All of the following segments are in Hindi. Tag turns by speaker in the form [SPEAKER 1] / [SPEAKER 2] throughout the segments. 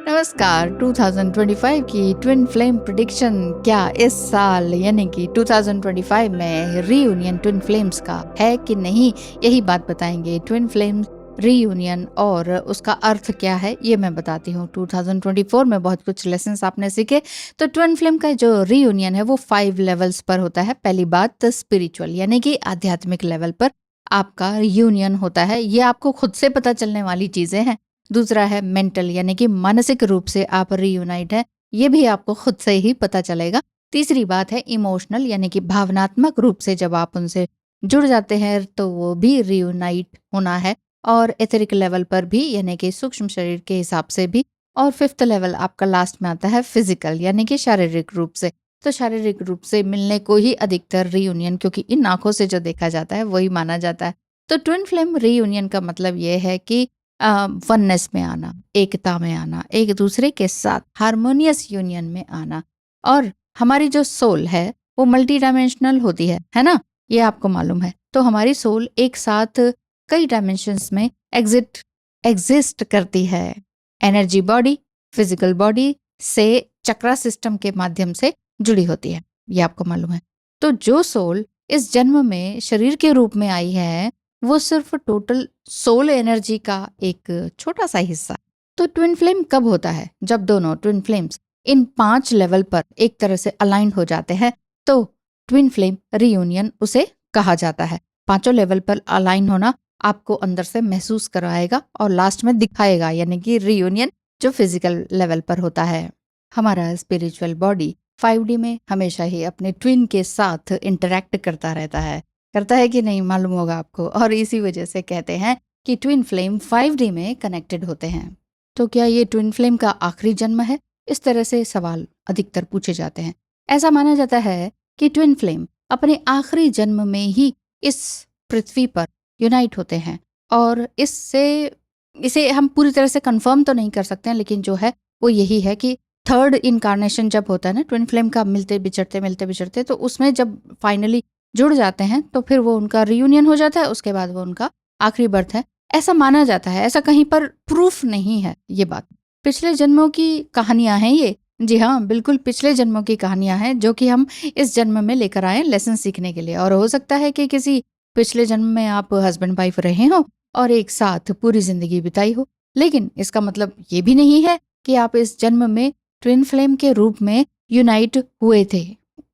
[SPEAKER 1] नमस्कार। 2025 की ट्विन फ्लेम प्रिडिक्शन क्या इस साल यानी कि 2025 में रीयूनियन ट्विन फ्लेम्स का है कि नहीं, यही बात बताएंगे। ट्विन फ्लेम रीयूनियन और उसका अर्थ क्या है ये मैं बताती हूँ। 2024 में बहुत कुछ लेसन्स आपने सीखे। तो ट्विन फ्लेम का जो रीयूनियन है वो 5 लेवल्स पर होता है। पहली बात स्पिरिचुअल यानी कि आध्यात्मिक लेवल पर आपका यूनियन होता है, ये आपको खुद से पता चलने वाली चीजें हैं। दूसरा है मेंटल यानी कि मानसिक रूप से आप रीयूनाइट है, ये भी आपको खुद से ही पता चलेगा। तीसरी बात है इमोशनल यानी कि भावनात्मक रूप से जब आप उनसे जुड़ जाते हैं तो वो भी रीयूनाइट होना है। और एथरिक लेवल पर भी यानी कि सूक्ष्म शरीर के हिसाब से भी। और फिफ्थ लेवल आपका लास्ट में आता है फिजिकल यानी कि शारीरिक रूप से। तो शारीरिक रूप से मिलने को ही अधिकतर रीयूनियन, क्योंकि इन आंखों से जो देखा जाता है वही माना जाता है। तो ट्विन फ्लेम रीयूनियन का मतलब ये है कि वननेस में आना, एकता में आना, एक दूसरे के साथ हारमोनियस यूनियन में आना। और हमारी जो सोल है वो मल्टी डायमेंशनल होती है ना, ये आपको मालूम है। तो हमारी सोल एक साथ कई डायमेंशंस में एग्जिस्ट करती है। एनर्जी बॉडी, फिजिकल बॉडी से चक्रा सिस्टम के माध्यम से जुड़ी होती है, ये आपको मालूम है। तो जो सोल इस जन्म में शरीर के रूप में आई है वो सिर्फ टोटल सोल एनर्जी का एक छोटा सा हिस्सा। तो ट्विन फ्लेम कब होता है? जब दोनों ट्विन फ्लेम्स इन 5 लेवल पर एक तरह से अलाइन हो जाते हैं तो ट्विन फ्लेम रीयूनियन उसे कहा जाता है। 5 लेवल पर अलाइन होना आपको अंदर से महसूस करवाएगा और लास्ट में दिखाएगा, यानी कि रीयूनियन जो फिजिकल लेवल पर होता है। हमारा स्पिरिचुअल बॉडी 5D में हमेशा ही अपने ट्विन के साथ इंटरैक्ट करता रहता है कि नहीं, मालूम होगा आपको। और इसी वजह से कहते हैं कि ट्विन फ्लेम 5D में कनेक्टेड होते हैं। तो क्या ये ट्विन फ्लेम का आखिरी जन्म है? इस तरह से सवाल अधिकतर पूछे जाते हैं। ऐसा माना जाता है कि ट्विन फ्लेम अपने आखिरी जन्म में ही इस पृथ्वी पर यूनाइट होते हैं। और इसे हम पूरी तरह से कंफर्म तो नहीं कर सकते हैं, लेकिन जो है वो यही है कि थर्ड इनकारनेशन जब होता है ना ट्विन फ्लेम का, मिलते बिछड़ते, तो उसमें जब फाइनली जुड़ जाते हैं तो फिर वो उनका रियूनियन हो जाता है। उसके बाद वो उनका आखिरी बर्थ है, ऐसा माना जाता है। ऐसा कहीं पर प्रूफ नहीं है ये बात। पिछले जन्मों की कहानियां हैं ये। जी हाँ, बिल्कुल पिछले जन्मों की कहानियां हैं जो कि हम इस जन्म में लेकर आए लेसन सीखने के लिए। और हो सकता है कि किसी पिछले जन्म में आप हस्बैंड वाइफ रहे हो और एक साथ पूरी जिंदगी बिताई हो, लेकिन इसका मतलब ये भी नहीं है कि आप इस जन्म में ट्विन फ्लेम के रूप में यूनाइट हुए थे।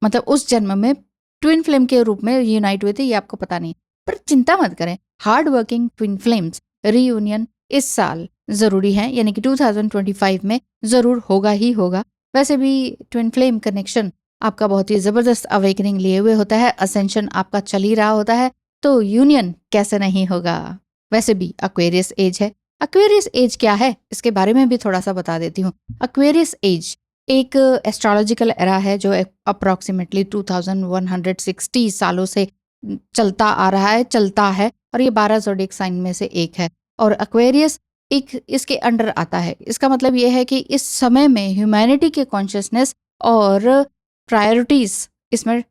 [SPEAKER 1] मतलब उस जन्म में ट्विन फ्लेम के रूप में यूनाइट हुए थे, ये आपको पता नहीं। पर चिंता मत करें, hard working twin flames reunion इस साल जरूरी है, यानी कि 2025 में जरूर होगा ही होगा। वैसे भी ट्विन फ्लेम कनेक्शन आपका बहुत ही जबरदस्त अवेकनिंग लिए हुए होता है, असेंशन आपका चल ही रहा होता है, तो यूनियन कैसे नहीं होगा। वैसे भी एक्वेरियस एज है। एक्वेरियस एज क्या है इसके बारे में भी थोड़ा सा बता देती हूँ। एक्वेरियस एज एक एस्ट्रोलॉजिकल एरा है जो अप्रॉक्सीमेटली 2160 सालों से चलता है और ये 12 ज़ोडिएक साइन में से एक है। और एक्वेरियस एक इसके अंडर आता है। इसका मतलब ये है कि इस समय में ह्यूमैनिटी के कॉन्शियसनेस और प्रायोरिटीज इसमें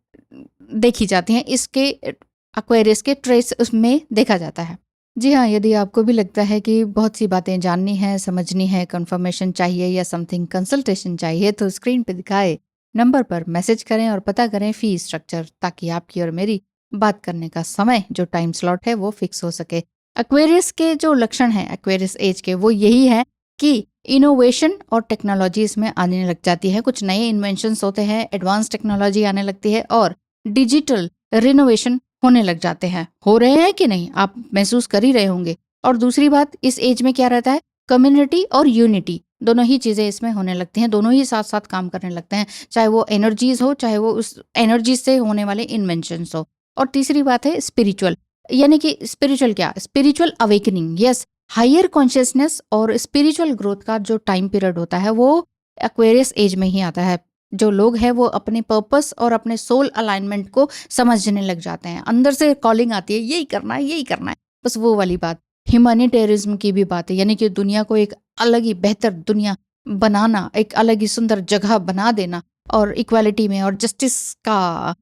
[SPEAKER 1] देखी जाती हैं। इसके एक्वेरियस के ट्रेस उसमें देखा जाता है। जी हाँ, यदि आपको भी लगता है कि बहुत सी बातें जाननी है, समझनी है, कंफर्मेशन चाहिए या समथिंग कंसल्टेशन चाहिए, तो स्क्रीन पे दिखाए नंबर पर मैसेज करें और पता करें फी स्ट्रक्चर, ताकि आपकी और मेरी बात करने का समय जो टाइम स्लॉट है वो फिक्स हो सके। एक्वेरियस के जो लक्षण हैं एक्वेरियस एज के, वो यही है कि इनोवेशन और टेक्नोलॉजी इसमें आने लग जाती है। कुछ नए इन्वेंशंस होते हैं, एडवांस टेक्नोलॉजी आने लगती है और डिजिटल रिनोवेशन होने लग जाते हैं। हो रहे हैं कि नहीं, आप महसूस कर ही रहे होंगे। और दूसरी बात, इस एज में क्या रहता है, कम्युनिटी और यूनिटी दोनों ही चीजें इसमें होने लगती हैं। दोनों ही साथ साथ काम करने लगते हैं, चाहे वो एनर्जीज हो, चाहे वो उस एनर्जी से होने वाले इन्वेंशंस हो। और तीसरी बात है स्पिरिचुअल, यानी कि स्पिरिचुअल क्या, spiritual awakening. Yes, higher consciousness और स्पिरिचुअल ग्रोथ का जो टाइम पीरियड होता है वो एक्वेरियस एज में ही आता है। जो लोग हैं वो अपने पर्पस और अपने सोल अलाइनमेंट को समझने लग जाते हैं। अंदर से कॉलिंग आती है, यही करना है, यही करना है, बस वो वाली बात। ह्यूमैनिटेरिज्म की भी बात है, यानी कि दुनिया को एक अलग ही बेहतर दुनिया बनाना, एक अलग ही सुंदर जगह बना देना, और इक्वालिटी में और जस्टिस का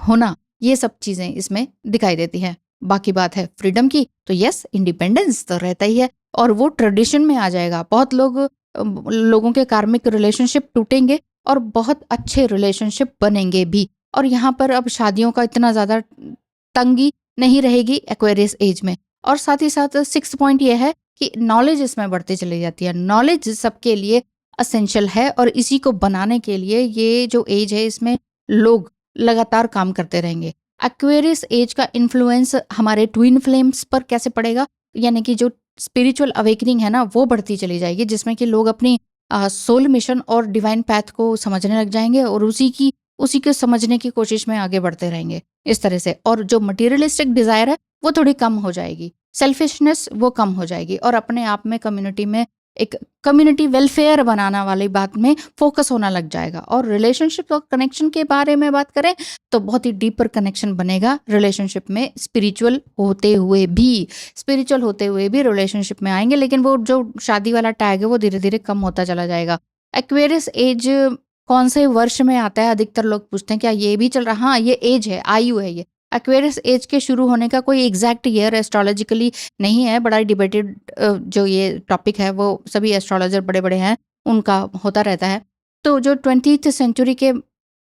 [SPEAKER 1] होना, ये सब चीजें इसमें दिखाई देती हैं। बाकी बात है फ्रीडम की, तो यस, इंडिपेंडेंस तो रहता ही है और वो ट्रेडिशन में आ जाएगा। बहुत लोग लोगों के कार्मिक रिलेशनशिप टूटेंगे और बहुत अच्छे रिलेशनशिप बनेंगे भी। और यहाँ पर अब शादियों का इतना ज़्यादा तंगी नहीं रहेगी एक्वेरियस एज में। और साथ ही साथ 6 पॉइंट ये है कि नॉलेज इसमें बढ़ती चली जाती है। नॉलेज सबके लिए असेंशियल है और इसी को बनाने के लिए ये जो एज है इसमें लोग लगातार काम करते रहेंगे। एक्वेरियस एज का इन्फ्लुएंस हमारे ट्विन फ्लेम्स पर कैसे पड़ेगा, यानी कि जो स्पिरिचुअल अवेकनिंग है ना वो बढ़ती चली जाएगी, जिसमें कि लोग अपनी सोल मिशन और डिवाइन पैथ को समझने लग जाएंगे और उसी के समझने की कोशिश में आगे बढ़ते रहेंगे इस तरह से। और जो मटेरियलिस्टिक डिजायर है वो थोड़ी कम हो जाएगी, सेल्फिशनेस वो कम हो जाएगी और अपने आप में कम्युनिटी में एक कम्युनिटी वेलफेयर बनाना वाली बात में फोकस होना लग जाएगा। और रिलेशनशिप और कनेक्शन के बारे में बात करें तो बहुत ही डीपर कनेक्शन बनेगा रिलेशनशिप में, स्पिरिचुअल होते हुए भी रिलेशनशिप में आएंगे, लेकिन वो जो शादी वाला टैग है वो धीरे धीरे कम होता चला जाएगा। एक्वेरियस एज कौन से वर्ष में आता है, अधिकतर लोग पूछते हैं क्या ये भी चल रहा। हाँ, ये एज है, आयु है। ये एक्वेरियस एज के शुरू होने का कोई एग्जैक्ट ईयर एस्ट्रोलॉजिकली नहीं है, बड़ा डिबेटेड जो ये टॉपिक है वो सभी एस्ट्रोलॉजर बड़े बड़े हैं उनका होता रहता है। तो जो 20th सेंचुरी के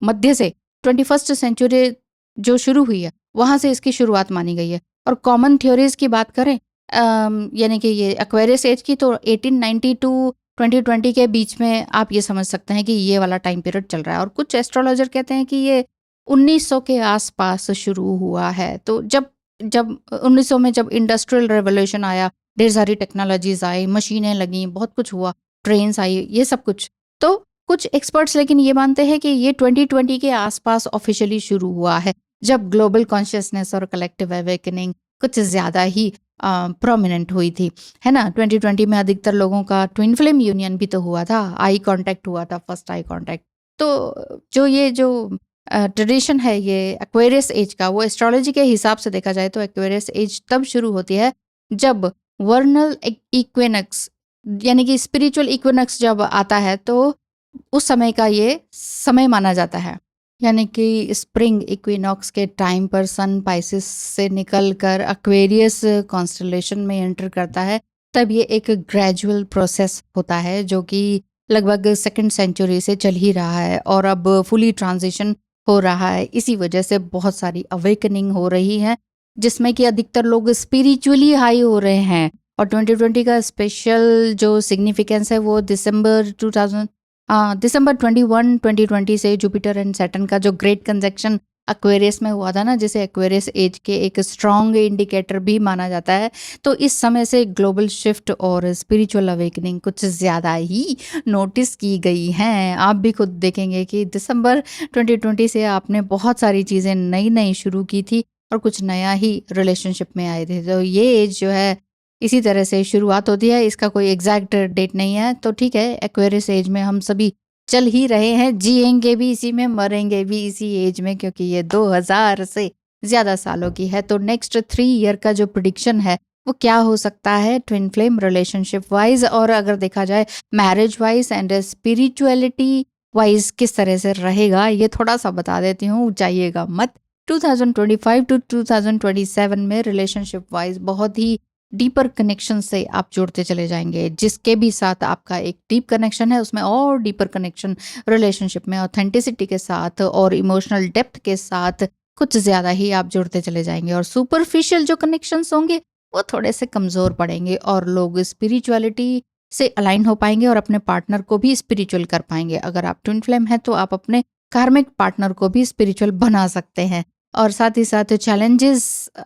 [SPEAKER 1] मध्य से 21st सेंचुरी जो शुरू हुई है वहाँ से इसकी शुरुआत मानी गई है। और कॉमन थ्योरीज की बात करें यानी कि ये एक्वेरियस एज की, तो 1890 टू 2020 के बीच में आप ये समझ सकते हैं कि ये वाला टाइम पीरियड चल रहा है। और कुछ एस्ट्रोलॉजर कहते हैं कि ये 1900 के आसपास शुरू हुआ है। तो जब जब 1900 में जब इंडस्ट्रियल रेवोल्यूशन आया, ढेर सारी टेक्नोलॉजीज आई, मशीनें लगी, बहुत कुछ हुआ, ट्रेन्स आई, ये सब कुछ। तो कुछ एक्सपर्ट्स लेकिन ये मानते हैं कि ये 2020 के आसपास ऑफिशियली शुरू हुआ है, जब ग्लोबल कॉन्शियसनेस और कलेक्टिव अवेकनिंग कुछ ज़्यादा ही प्रोमिनेंट हुई थी, है ना। 2020 में अधिकतर लोगों का ट्विन फ्लेम यूनियन भी तो हुआ था, आई कांटेक्ट हुआ था, फर्स्ट आई कांटेक्ट। तो जो ट्रेडिशन है ये एक्वेरियस एज का, वो एस्ट्रोलॉजी के हिसाब से देखा जाए तो एक्वेरियस एज तब शुरू होती है जब वर्नल इक्विनक्स यानी कि स्पिरिचुअल इक्विनक्स जब आता है, तो उस समय का ये समय माना जाता है। यानी कि स्प्रिंग इक्विनॉक्स के टाइम पर सन पाइसिस से निकल कर एक्वेरियस कॉन्स्टलेशन में एंटर करता है, तब ये एक ग्रेजुअल प्रोसेस होता है जो कि लगभग 2nd सेंचुरी से चल ही रहा है और अब फुली ट्रांजिशन हो रहा है। इसी वजह से बहुत सारी अवेकनिंग हो रही है, जिसमें कि अधिकतर लोग स्पिरिचुअली हाई हो रहे हैं। और 2020 का स्पेशल जो सिग्निफिकेंस है वो दिसंबर 21 2020 से जुपिटर एंड सैटर्न का जो ग्रेट कंजंक्शन एक्वेरियस में हुआ था ना, जिसे एक्वेरियस एज के एक स्ट्रॉन्ग इंडिकेटर भी माना जाता है। तो इस समय से ग्लोबल शिफ्ट और स्पिरिचुअल अवेकनिंग कुछ ज़्यादा ही नोटिस की गई हैं। आप भी खुद देखेंगे कि दिसंबर 2020 से आपने बहुत सारी चीज़ें नई नई शुरू की थी और कुछ नया ही रिलेशनशिप में आए थे। तो ये एज जो है इसी तरह से शुरुआत होती है, इसका कोई एग्जैक्ट डेट नहीं है। तो ठीक है, एक्वेरियस एज में हम सभी चल ही रहे हैं, जिएंगे भी इसी में, मरेंगे भी इसी एज में, क्योंकि ये 2000 से ज़्यादा सालों की है। तो नेक्स्ट 3 ईयर का जो प्रिडिक्शन है वो क्या हो सकता है ट्विन फ्लेम रिलेशनशिप वाइज, और अगर देखा जाए marriage wise and spirituality wise किस तरह से रहेगा, ये थोड़ा सा बता देती हूँ, जाइएगा मत। 2025 टू 2027 में रिलेशनशिप वाइज बहुत ही डीपर कनेक्शन से आप जुड़ते चले जाएंगे। जिसके भी साथ आपका एक डीप कनेक्शन है उसमें और डीपर कनेक्शन रिलेशनशिप में ऑथेंटिसिटी के साथ और इमोशनल डेप्थ के साथ कुछ ज़्यादा ही आप जुड़ते चले जाएंगे। और सुपरफिशियल जो कनेक्शंस होंगे वो थोड़े से कमज़ोर पड़ेंगे और लोग स्पिरिचुअलिटी से अलाइन हो पाएंगे और अपने पार्टनर को भी स्पिरिचुअल कर पाएंगे। अगर आप ट्विन फ्लेम हैं तो आप अपने कार्मिक पार्टनर को भी स्पिरिचुअल बना सकते हैं। और साथ ही साथ चैलेंजेस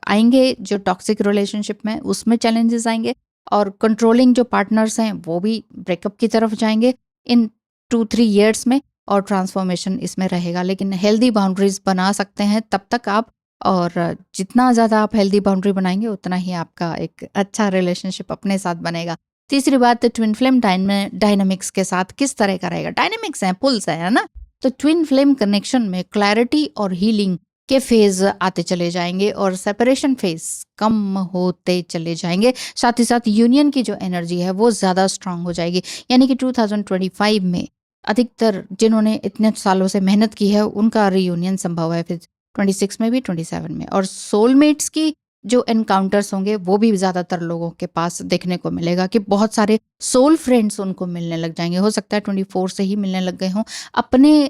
[SPEAKER 1] आएंगे जो टॉक्सिक रिलेशनशिप में, उसमें चैलेंजेस आएंगे और कंट्रोलिंग जो पार्टनर्स हैं वो भी ब्रेकअप की तरफ जाएंगे इन 2-3 ईयर्स में, और ट्रांसफॉर्मेशन इसमें रहेगा। लेकिन हेल्दी बाउंड्रीज बना सकते हैं तब तक आप, और जितना ज़्यादा आप हेल्दी बाउंड्री बनाएंगे उतना ही आपका एक अच्छा रिलेशनशिप अपने साथ बनेगा। तीसरी बात, ट्विन फ्लेम डायनामिक्स के साथ किस तरह का रहेगा। डायनामिक्स है, पुल्स है ना। तो ट्विन फ्लेम कनेक्शन में क्लैरिटी और हीलिंग के फेज आते चले जाएंगे और सेपरेशन फेज कम होते चले जाएंगे। साथ ही साथ यूनियन की जो एनर्जी है वो ज़्यादा स्ट्रांग हो जाएगी। यानी कि 2025 में अधिकतर जिन्होंने इतने सालों से मेहनत की है उनका रीयूनियन संभव है, फिर 26 में भी, 27 में। और सोलमेट्स की जो एनकाउंटर्स होंगे वो भी ज़्यादातर लोगों के पास देखने को मिलेगा कि बहुत सारे सोल फ्रेंड्स उनको मिलने लग जाएंगे। हो सकता है 24 से ही मिलने लग गए हों, अपने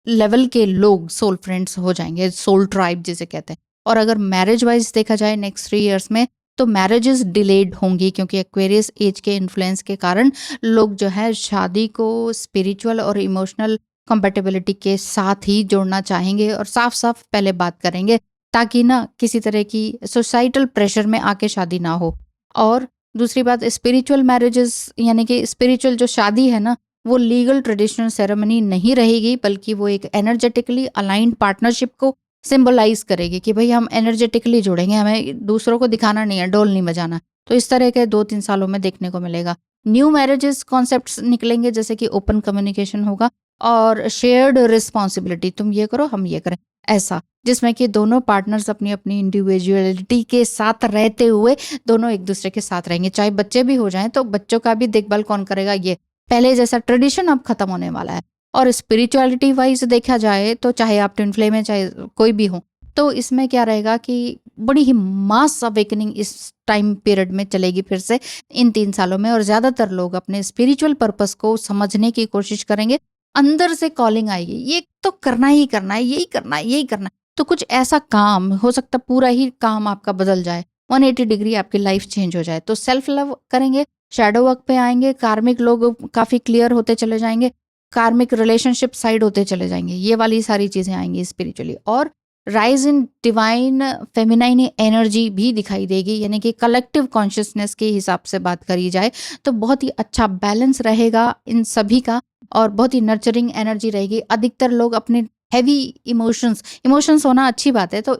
[SPEAKER 1] लेवल के लोग सोल फ्रेंड्स हो जाएंगे, सोल ट्राइब जिसे कहते हैं। और अगर मैरिज वाइज देखा जाए नेक्स्ट 3 इयर्स में, तो मैरिजेस डिलेड होंगी क्योंकि एक्वेरियस एज के इन्फ्लुएंस के कारण लोग जो है शादी को स्पिरिचुअल और इमोशनल कंपेटेबिलिटी के साथ ही जोड़ना चाहेंगे और साफ साफ पहले बात करेंगे, ताकि ना किसी तरह की सोसाइटल प्रेशर में आके शादी ना हो। और दूसरी बात, स्पिरिचुअल मैरिजेस यानी कि स्पिरिचुअल जो शादी है ना, वो लीगल ट्रेडिशनल सेरेमनी नहीं रहेगी, बल्कि वो एक एनर्जेटिकली अलाइंड पार्टनरशिप को सिंबलाइज करेगी कि भाई हम एनर्जेटिकली जुड़ेंगे, हमें दूसरों को दिखाना नहीं है, ढोल नहीं बजाना। तो इस तरह के 2-3 सालों में देखने को मिलेगा। न्यू मैरिजेस कॉन्सेप्ट्स निकलेंगे, जैसे कि ओपन कम्युनिकेशन होगा और शेयर्ड रिस्पॉन्सिबिलिटी, तुम ये करो हम ये करें, ऐसा, जिसमें कि दोनों पार्टनर्स अपनी अपनी इंडिविजुअलिटी के साथ रहते हुए दोनों एक दूसरे के साथ रहेंगे। चाहे बच्चे भी हो जाएं तो बच्चों का भी देखभाल कौन करेगा, ये पहले जैसा ट्रेडिशन अब खत्म होने वाला है। और स्पिरिचुअलिटी वाइज देखा जाए तो चाहे आप ट्विन फ्लेम है चाहे कोई भी हो, तो इसमें क्या रहेगा कि बड़ी ही मास अवेकनिंग इस टाइम पीरियड में चलेगी फिर से इन 3 सालों में। और ज़्यादातर लोग अपने स्पिरिचुअल पर्पस को समझने की कोशिश करेंगे। अंदर से कॉलिंग आएगी, ये तो करना ही करना है, यही करना है, यही करना है। तो कुछ ऐसा काम हो सकता है, पूरा ही काम आपका बदल जाए, 180 डिग्री आपकी लाइफ चेंज हो जाए। तो सेल्फ लव करेंगे, शैडो वर्क पे आएंगे, कार्मिक लोग काफ़ी क्लियर होते चले जाएंगे, कार्मिक रिलेशनशिप साइड होते चले जाएंगे, ये वाली सारी चीज़ें आएंगी स्पिरिचुअली। और rise in divine feminine energy भी दिखाई देगी, यानी कि कलेक्टिव कॉन्शियसनेस के हिसाब से बात करी जाए तो बहुत ही अच्छा बैलेंस रहेगा इन सभी का, और बहुत ही नर्चरिंग एनर्जी रहेगी। अधिकतर लोग अपने हैवी इमोशंस होना अच्छी बात है, तो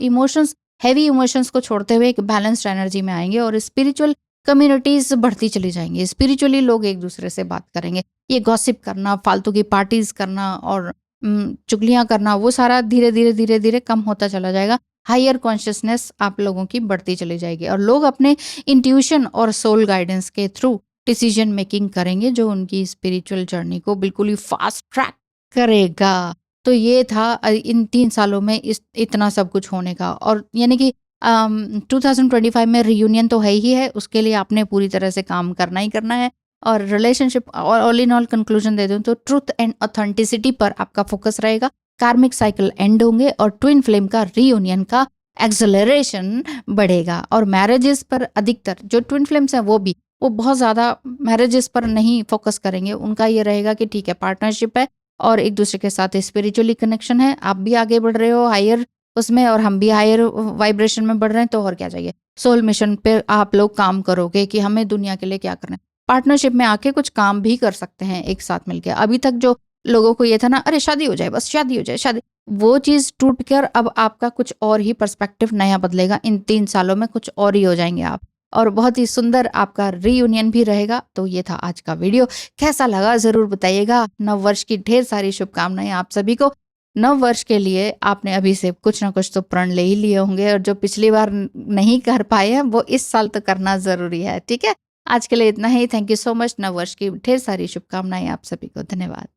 [SPEAKER 1] हैवी इमोशंस को छोड़ते हुए एक बैलेंस्ड एनर्जी में आएंगे और स्पिरिचुअल कम्युनिटीज बढ़ती चली जाएंगी। स्पिरिचुअली लोग एक दूसरे से बात करेंगे। ये गॉसिप करना, फालतू की पार्टीज करना और चुगलियां करना, वो सारा धीरे धीरे धीरे धीरे कम होता चला जाएगा। हायर कॉन्शियसनेस आप लोगों की बढ़ती चली जाएगी और लोग अपने इंट्यूशन और सोल गाइडेंस के थ्रू डिसीजन मेकिंग करेंगे, जो उनकी स्पिरिचुअल जर्नी को बिल्कुल ही फास्ट ट्रैक करेगा। तो ये था इन 3 सालों में इतना सब कुछ होने का। और यानी कि 2025 में रियूनियन तो है ही है, उसके लिए आपने पूरी तरह से काम करना ही करना है। और रिलेशनशिप और ऑल इन ऑल कंक्लूजन दे दूं तो ट्रुथ एंड ऑथेंटिसिटी पर आपका फोकस रहेगा। कार्मिक साइकिल एंड होंगे और ट्विन फ्लेम का रीयूनियन का एक्सेलरेशन बढ़ेगा। और मैरिजेस पर अधिकतर जो ट्विन फ्लेम्स हैं वो बहुत ज़्यादा मैरिजेस पर नहीं फोकस करेंगे। उनका ये रहेगा कि ठीक है, पार्टनरशिप है और एक दूसरे के साथ स्पिरिचुअली कनेक्शन है, आप भी आगे बढ़ रहे हो हायर उसमें और हम भी हायर वाइब्रेशन में बढ़ रहे हैं, तो और क्या चाहिए। सोल मिशन पे आप लोग काम करोगे कि हमें दुनिया के लिए क्या करना है। पार्टनरशिप में आके कुछ काम भी कर सकते हैं एक साथ मिलके। अभी तक जो लोगों को ये था ना, अरे शादी हो जाए, बस शादी हो जाए, शादी, वो चीज़ टूट कर अब आपका कुछ और ही पर्सपेक्टिव नया बदलेगा। इन 3 सालों में कुछ और ही हो जाएंगे आप, और बहुत ही सुंदर आपका रीयूनियन भी रहेगा। तो ये था आज का वीडियो, कैसा लगा ज़रूर बताइएगा। नव वर्ष की ढेर सारी शुभकामनाएं आप सभी को। नव वर्ष के लिए आपने अभी से कुछ ना कुछ तो प्रण ले ही लिए होंगे, और जो पिछली बार नहीं कर पाए हैं वो इस साल तो करना ज़रूरी है। ठीक है, आज के लिए इतना ही। Thank you so much. नव वर्ष की ढेर सारी शुभकामनाएं आप सभी को। धन्यवाद।